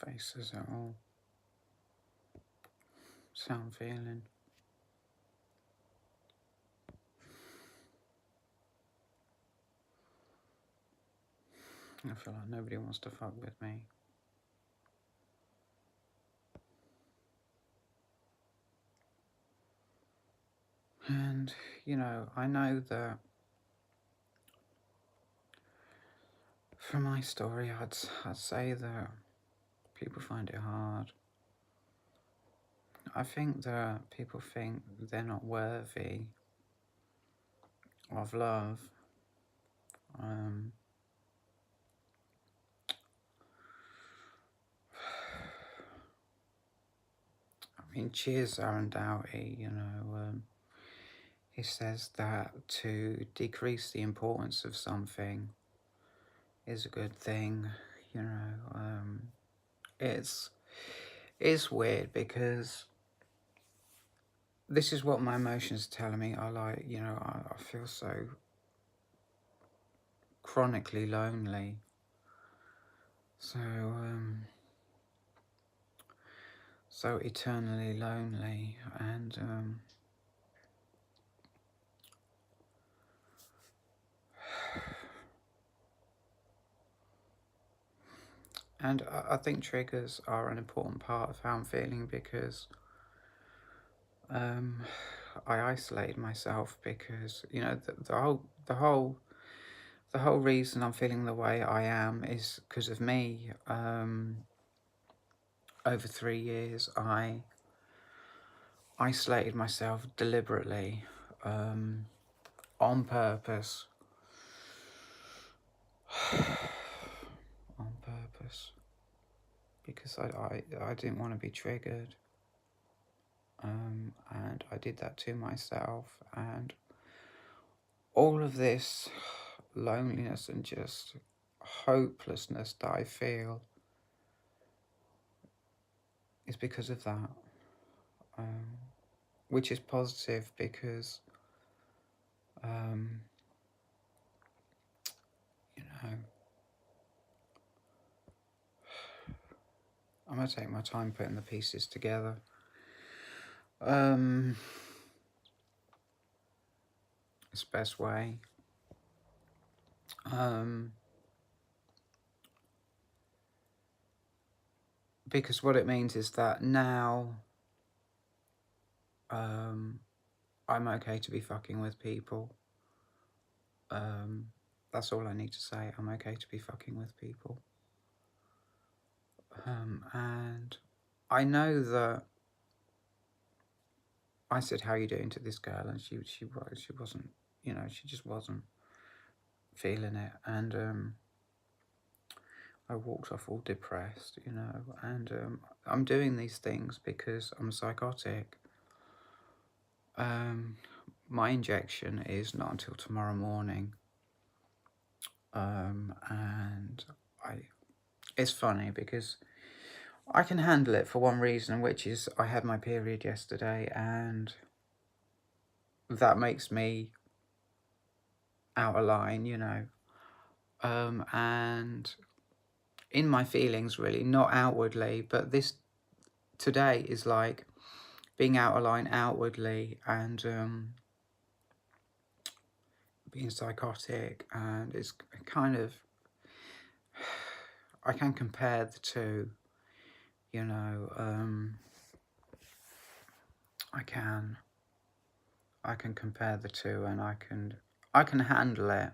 faces at all. So I'm feeling. I feel like nobody wants to fuck with me. And, you know, I know that for my story, I'd say that people find it hard. I think that people think they're not worthy of love. I mean, cheers Aaron Doughty, you know, he says that to decrease the importance of something is a good thing, you know. It's weird because this is what my emotions are telling me. I like, you know, I feel so chronically lonely. So, so eternally lonely, and I think triggers are an important part of how I'm feeling because I isolated myself because, you know, the whole reason I'm feeling the way I am is because of me. Over 3 years, I isolated myself deliberately, on purpose. On purpose. Because I didn't want to be triggered. And I did that to myself. And all of this loneliness and just hopelessness that I feel is because of that. Which is positive because, you know, I'm going to take my time putting the pieces together. It's the best way. Because what it means is that now I'm okay to be fucking with people. That's all I need to say. I'm okay to be fucking with people. And I know that I said, "How you doing?" to this girl, and she wasn't, you know, she just wasn't feeling it, and I walked off all depressed, you know, and I'm doing these things because I'm psychotic. My injection is not until tomorrow morning, and it's funny because I can handle it for one reason, which is I had my period yesterday, and that makes me out of line, you know, and in my feelings, really, not outwardly, but this today is like being out of line outwardly and being psychotic, and it's kind of, I can compare the two, you know. I can compare the two, and I can handle it.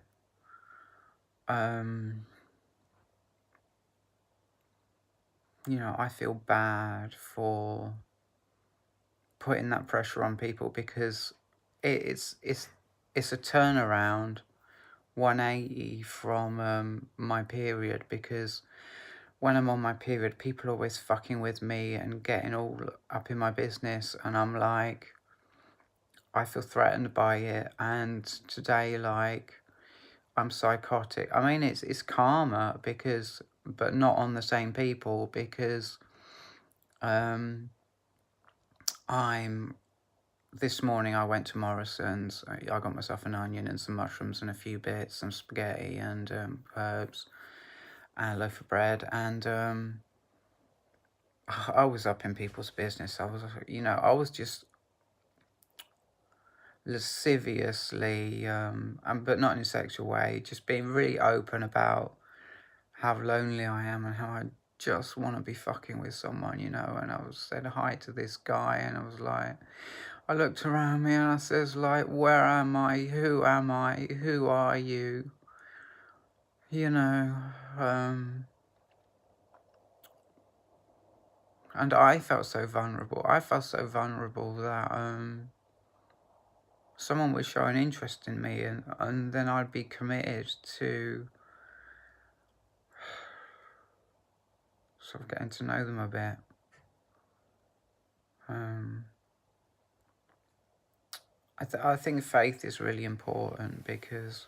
You know, I feel bad for putting that pressure on people because it's a turnaround 180 from my period, because when I'm on my period, people are always fucking with me and getting all up in my business, and I'm like, I feel threatened by it. And today, like, I'm psychotic. I mean, it's karma because, but not on the same people, because this morning I went to Morrison's. I got myself an onion and some mushrooms and a few bits, some spaghetti and herbs and a loaf of bread, and I was up in people's business. I was, I was just lasciviously, but not in a sexual way, just being really open about how lonely I am and how I just want to be fucking with someone, and I was said hi to this guy, and I was like, I looked around me and I says like, where am I? Who am I? Who are you? Um, and I felt so vulnerable. I felt so vulnerable that someone would show an interest in me, and then I'd be committed to sort of getting to know them a bit. I think faith is really important, because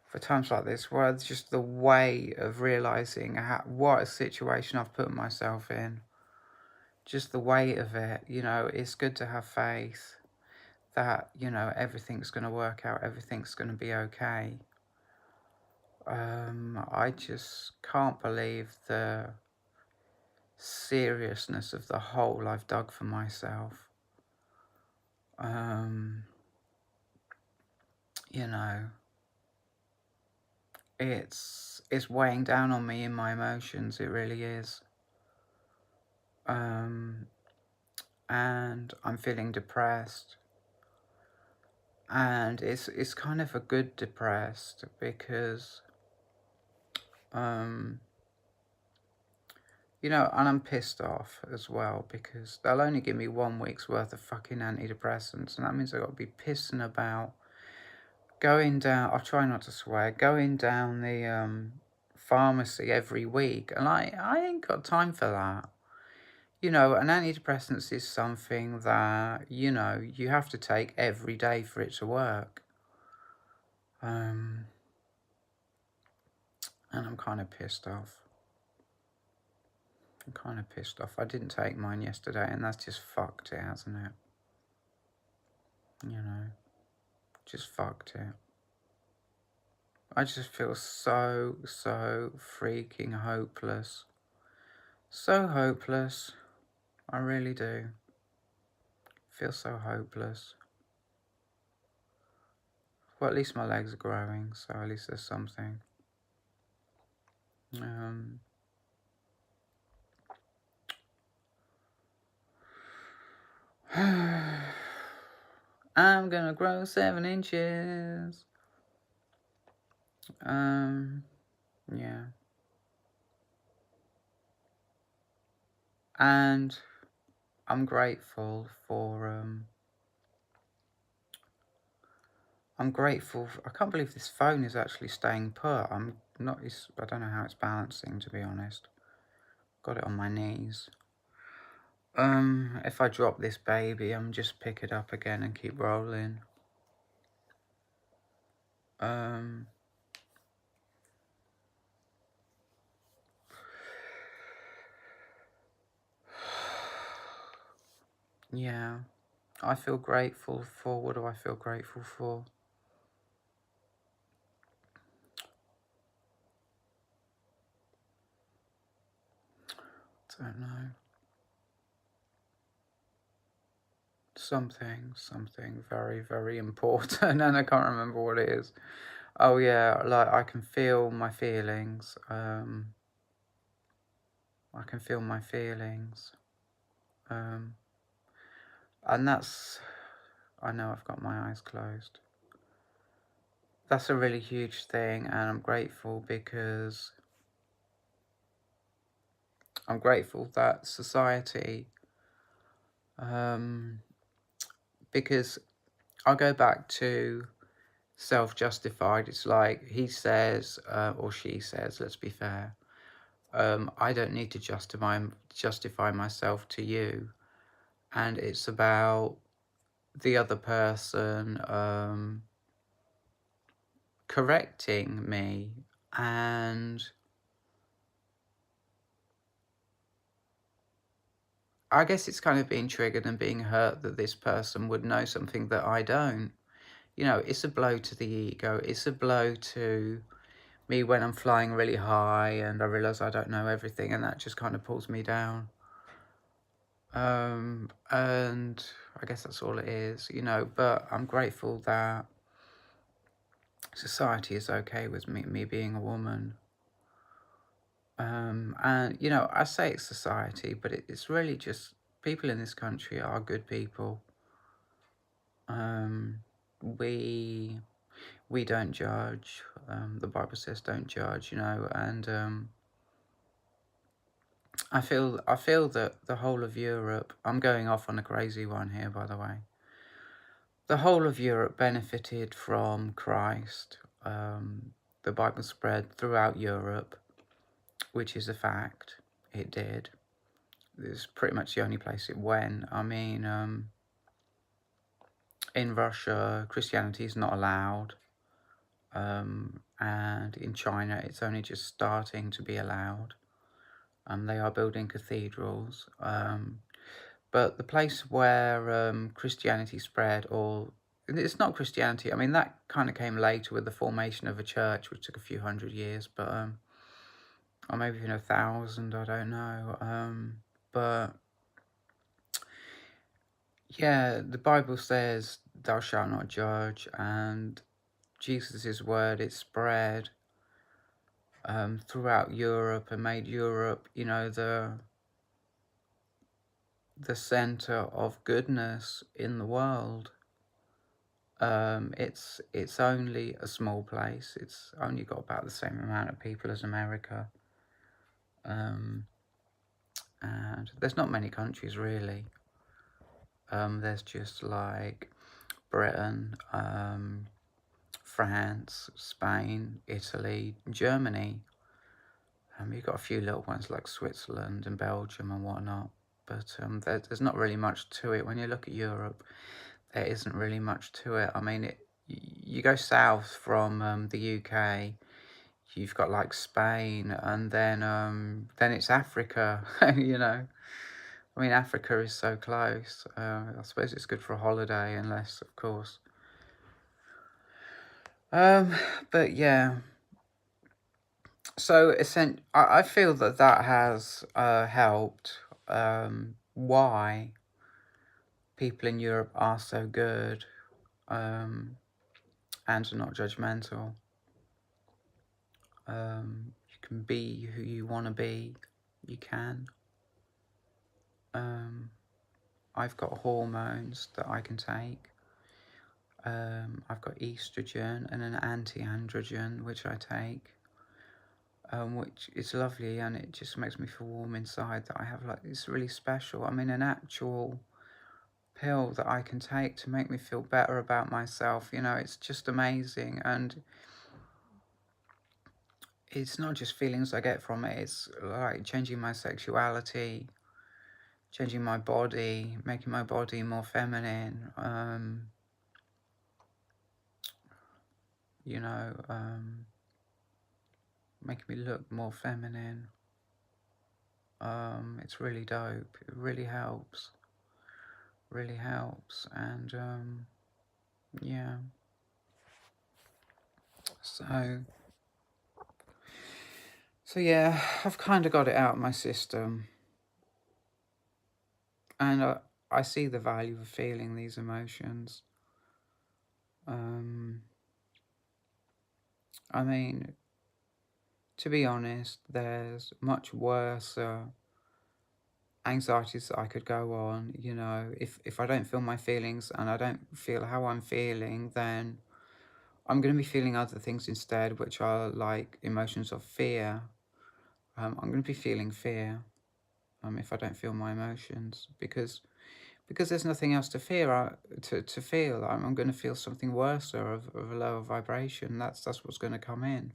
for times like this, where it's just the way of realizing what a situation I've put myself in, just the weight of it, it's good to have faith that, everything's going to work out, everything's going to be okay. I just can't believe the seriousness of the hole I've dug for myself. It's weighing down on me in my emotions, it really is. And I'm feeling depressed. And it's kind of a good depressed, because and I'm pissed off as well, because they'll only give me 1 week's worth of fucking antidepressants, and that means I've got to be pissing about going down, I'll try not to swear, going down the pharmacy every week, and I ain't got time for that. An antidepressant is something that, you have to take every day for it to work. And I'm kind of pissed off. I didn't take mine yesterday, and that's just fucked it, hasn't it? Just fucked it. I just feel so freaking hopeless. So hopeless. I really do. Feel so hopeless. Well, at least my legs are growing, so at least there's something. I'm gonna grow 7 inches. Yeah. And I'm grateful for, I can't believe this phone is actually staying put. I don't know how it's balancing, to be honest. Got it on my knees. If I drop this baby, I'm just pick it up again and keep rolling. Yeah, I feel grateful for, what do I feel grateful for? Don't know. Something very, very important, and I can't remember what it is. Oh yeah, like I can feel my feelings. I can feel my feelings. And that's, I know I've got my eyes closed. That's a really huge thing, and I'm grateful, because I'm grateful that society, because I'll go back to self-justified. It's like he says, or she says, let's be fair, I don't need to justify myself to you. And it's about the other person correcting me, and I guess it's kind of being triggered and being hurt that this person would know something that I don't. It's a blow to the ego. It's a blow to me when I'm flying really high and I realise I don't know everything, and that just kind of pulls me down. And I guess that's all it is, but I'm grateful that society is okay with me being a woman. And, I say it's society, but it's really just people in this country are good people. Um, we we don't judge. The Bible says don't judge, and I feel that the whole of Europe, I'm going off on a crazy one here, by the way. The whole of Europe benefited from Christ. The Bible spread throughout Europe, which is a fact. It did. It's pretty much the only place it went. I mean, in Russia, Christianity is not allowed. And in China, it's only just starting to be allowed. They are building cathedrals. But the place where Christianity spread, or it's not Christianity, I mean, that kind of came later with the formation of a church, which took a few hundred years, but or maybe even 1,000, I don't know. But yeah, the Bible says, "Thou shalt not judge," and Jesus' word, it spread throughout Europe and made Europe, the center of goodness in the world. It's only a small place. It's only got about the same amount of people as America, and there's not many countries really. There's just like Britain, France, Spain, Italy, Germany. You've got a few little ones like Switzerland and Belgium and whatnot, but there's not really much to it. When you look at Europe, there isn't really much to it. I mean, you go south from the UK, you've got like Spain, and then it's Africa. I mean, Africa is so close. I suppose it's good for a holiday, unless, of course. But yeah. So I feel that has helped. Why people in Europe are so good, and are not judgmental. You can be who you want to be. You can. I've got hormones that I can take. I've got estrogen and an anti-androgen, which I take. Which is lovely, and it just makes me feel warm inside that I have like this really special, I mean, an actual pill that I can take to make me feel better about myself. It's just amazing, and it's not just feelings I get from it, it's like changing my sexuality, changing my body, making my body more feminine, making me look more feminine. It's really dope. It really helps. Really helps. And yeah. So yeah, I've kind of got it out of my system. And I see the value of feeling these emotions. I mean, to be honest, there's much worse anxieties that I could go on. If I don't feel my feelings and I don't feel how I'm feeling, then I'm going to be feeling other things instead, which are like emotions of fear. I'm going to be feeling fear if I don't feel my emotions, because there's nothing else to fear. To feel, I'm going to feel something worse or of a lower vibration. That's what's going to come in.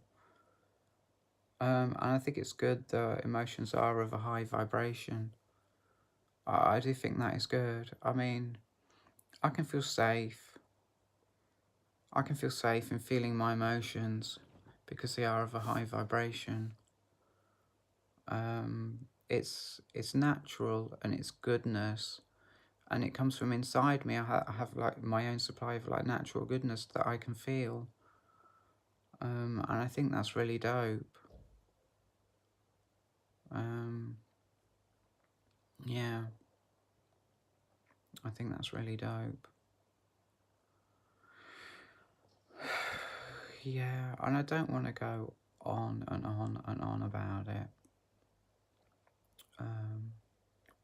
And I think it's good that emotions are of a high vibration. I do think that is good. I mean, I can feel safe. I can feel safe in feeling my emotions because they are of a high vibration. It's natural and it's goodness, and it comes from inside me. I have like my own supply of like natural goodness that I can feel, and I think that's really dope. Yeah. I think that's really dope. Yeah, and I don't want to go on and on and on about it.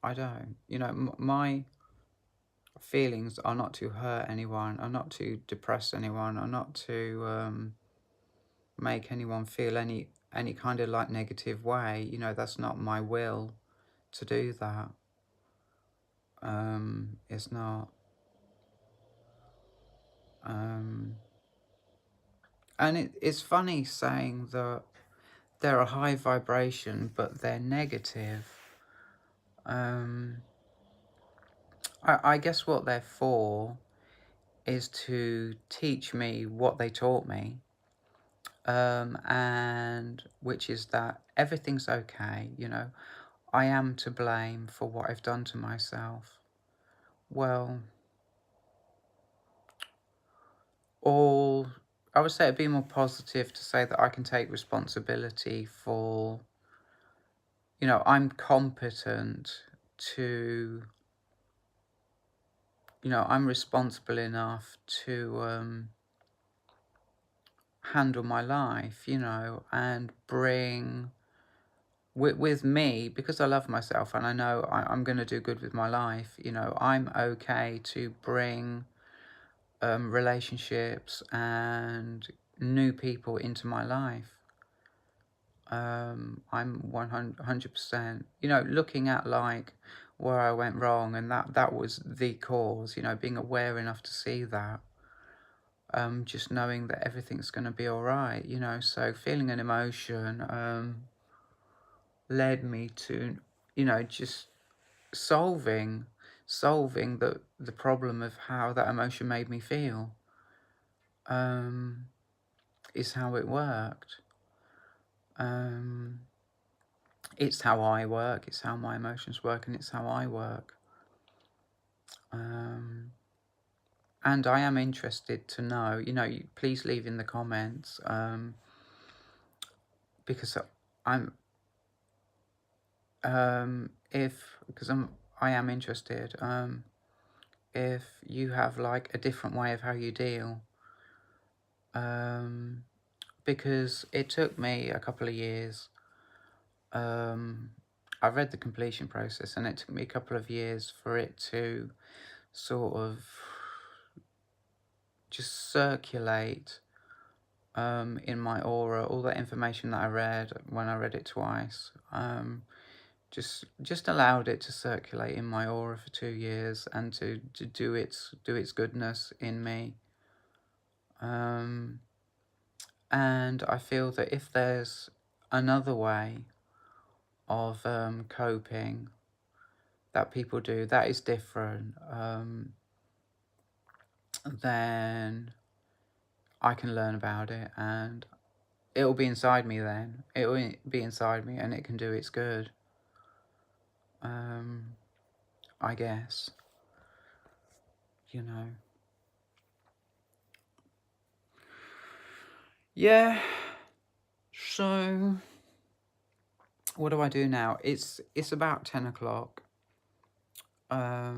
I don't. My feelings are not to hurt anyone, are not to depress anyone, are not to make anyone feel any kind of like negative way. That's not my will to do that. It's not. And it's funny saying that they're a high vibration, but they're negative. I guess what they're for is to teach me what they taught me, and which is that everything's okay. I am to blame for what I've done to myself. Well, I would say it'd be more positive to say that I can take responsibility for, I'm competent to, I'm responsible enough to handle my life, and bring with me, because I love myself and I know I'm going to do good with my life. I'm okay to bring relationships and new people into my life. I'm 100%, looking at like where I went wrong, and that was the cause, being aware enough to see that. Just knowing that everything's going to be all right, so feeling an emotion led me to, just solving the problem of how that emotion made me feel, is how it worked. It's how I work, it's how my emotions work, and it's how I work. And I am interested to know, please leave in the comments, because I'm, I am interested, if you have like a different way of how you deal, because it took me a couple of years. I read the completion process, and it took me a couple of years for it to sort of just circulate in my aura, all that information that I read when I read it twice. Just allowed it to circulate in my aura for 2 years, and to do its goodness in me. And I feel that if there's another way of coping that people do that is different, then I can learn about it, and it'll be inside me then. It'll be inside me, and it can do its good. I guess. Yeah. So, what do I do now? It's about 10 o'clock. I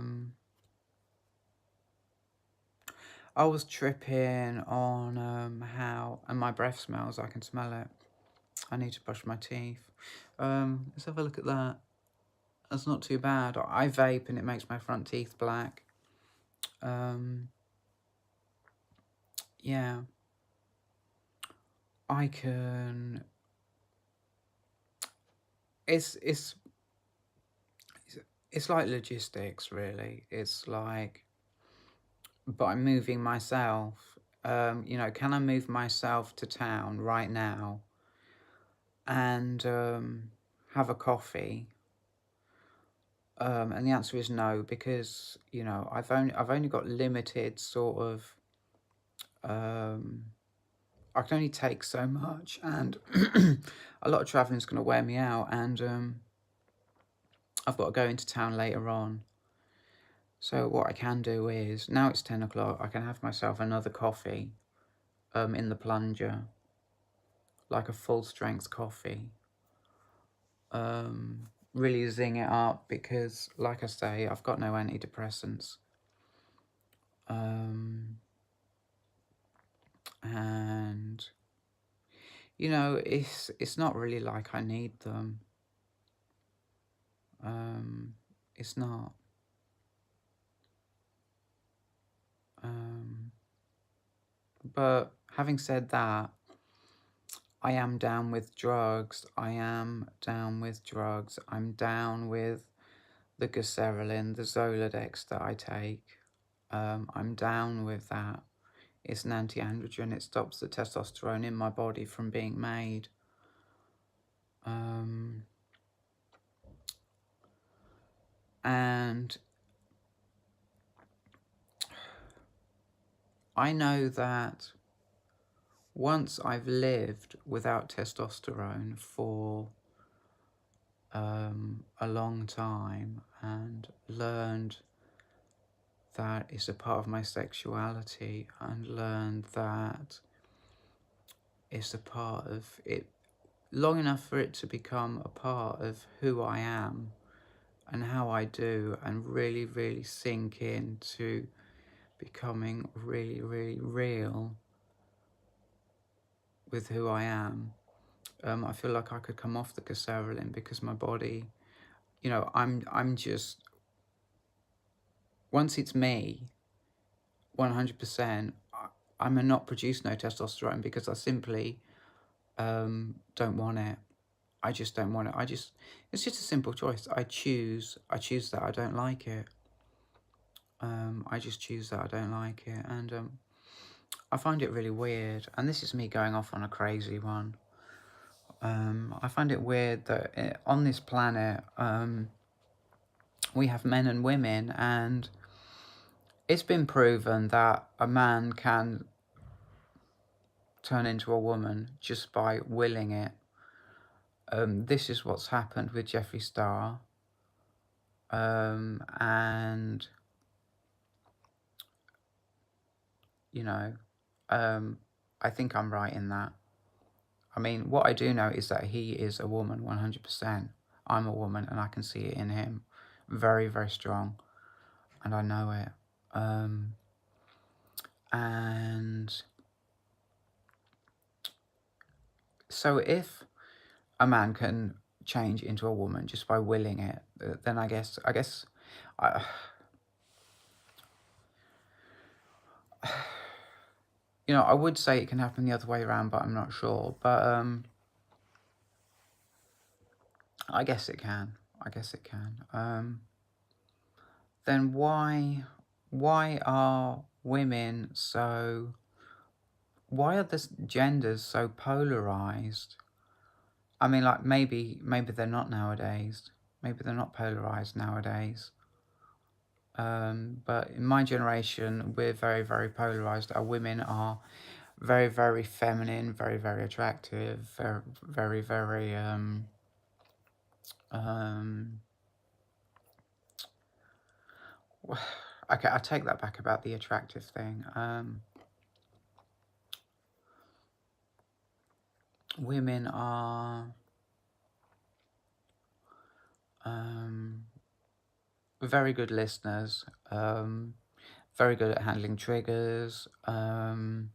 was tripping on how, and my breath smells, I can smell it. I need to brush my teeth. Let's have a look at that. That's not too bad. I vape and it makes my front teeth black. Yeah. I can... It's like logistics, really. It's like, but I'm moving myself. Can I move myself to town right now and have a coffee? And the answer is no, because I've only got limited sort of. I can only take so much, and a lot of traveling is going to wear me out, and I've got to go into town later on. So what I can do is, now it's 10 o'clock, I can have myself another coffee in the plunger, like a full strength coffee. Really zing it up, because like I say, I've got no antidepressants. Um, and you know, it's not really like I need them. It's not. Um, but having said that, I am down with drugs. I am down with drugs. I'm down with the Gaserelin, the Zoladex that I take. I'm down with that. It's an anti-androgen. It stops the testosterone in my body from being made. And I know that once I've lived without testosterone for a long time and learned that it's a part of my sexuality and learned that it's a part of it, long enough for it to become a part of who I am and how I do, and really, really sink into becoming really, really real with who I am. I feel like I could come off the Gaserelin because my body, you know, I'm just, once it's me, 100%, I'm a not produce no testosterone because I simply don't want it. I just don't want it. It's just a simple choice. I choose that I don't like it. I just choose that I don't like it. And I find it really weird. And this is me going off on a crazy one. I find it weird that on this planet, we have men and women, and it's been proven that a man can turn into a woman just by willing it. This is what's happened with Jeffree Star. And, you know, I think I'm right in that. I mean, what I do know is that he is a woman, 100%. I'm a woman, and I can see it in him. Very, very strong. And I know it. And so if a man can change into a woman just by willing it, then I guess, you know, I would say it can happen the other way around, but I'm not sure. But I guess it can. I guess it can. Then why are women so? Why are the genders so polarized? I mean, like maybe they're not nowadays. Maybe they're not polarized nowadays. But in my generation, we're very, very polarized. Our women are very, very feminine, very, very attractive, very, very, very okay, I take that back about the attractive thing. Women are very good listeners, very good at handling triggers, and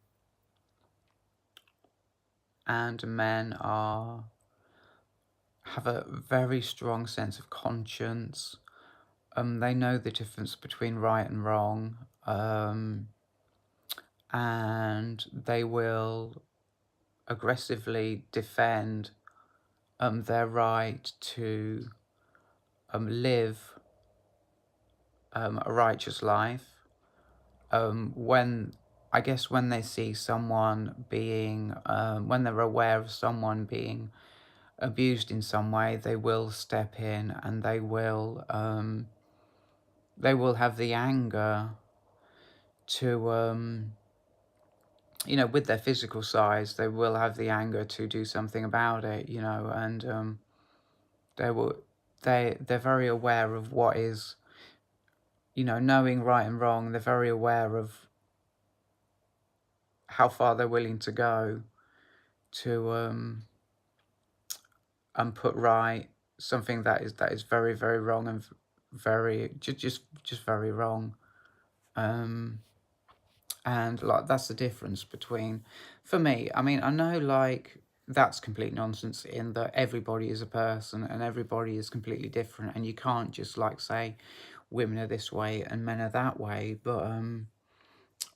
men have a very strong sense of conscience. They know the difference between right and wrong, and they will aggressively defend their right to live a righteous life. When they see someone being, when they're aware of someone being abused in some way, they will step in and they will have the anger to, you know, with their physical size, they will have the anger to do something about it, you know, and they're very aware of what is, you know, knowing right and wrong. They're very aware of how far they're willing to go to and put right something that is very, very wrong and very just very wrong. And like that's the difference between, for me, I mean, I know like that's complete nonsense in that everybody is a person and everybody is completely different, and you can't just like say women are this way and men are that way. But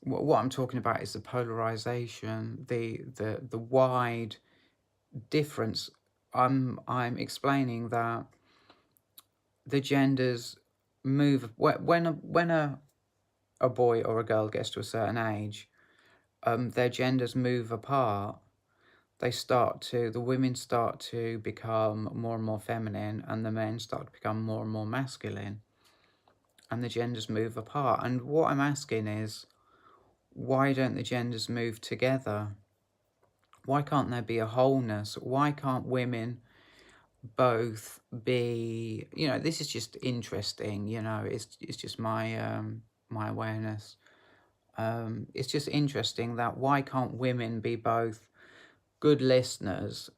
what I'm talking about is the polarization, the wide difference. I'm explaining that the genders move when a boy or a girl gets to a certain age, their genders move apart. The women start to become more and more feminine, and the men start to become more and more masculine, and the genders move apart. And what I'm asking is, why don't the genders move together? Why can't there be a wholeness? Why can't women both be, this is just interesting, it's just my awareness. It's just interesting that why can't women be both good listeners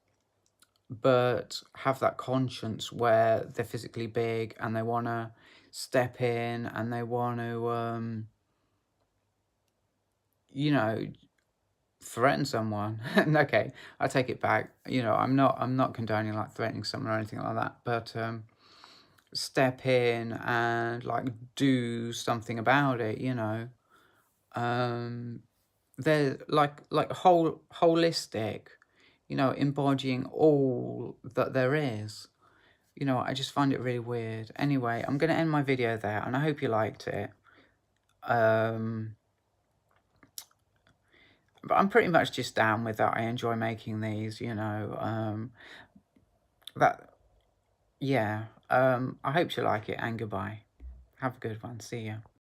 but have that conscience where they're physically big and they want to step in and they want to, you know, threaten someone. Okay, I take it back. I'm not condoning like threatening someone or anything like that, but step in and like do something about it. Um, they're like holistic. Embodying all that there is. I just find it really weird. Anyway, I'm going to end my video there, and I hope you liked it. Um, but I'm pretty much just down with that. I enjoy making these, that, yeah. I hope you like it, and goodbye. Have a good one. See ya.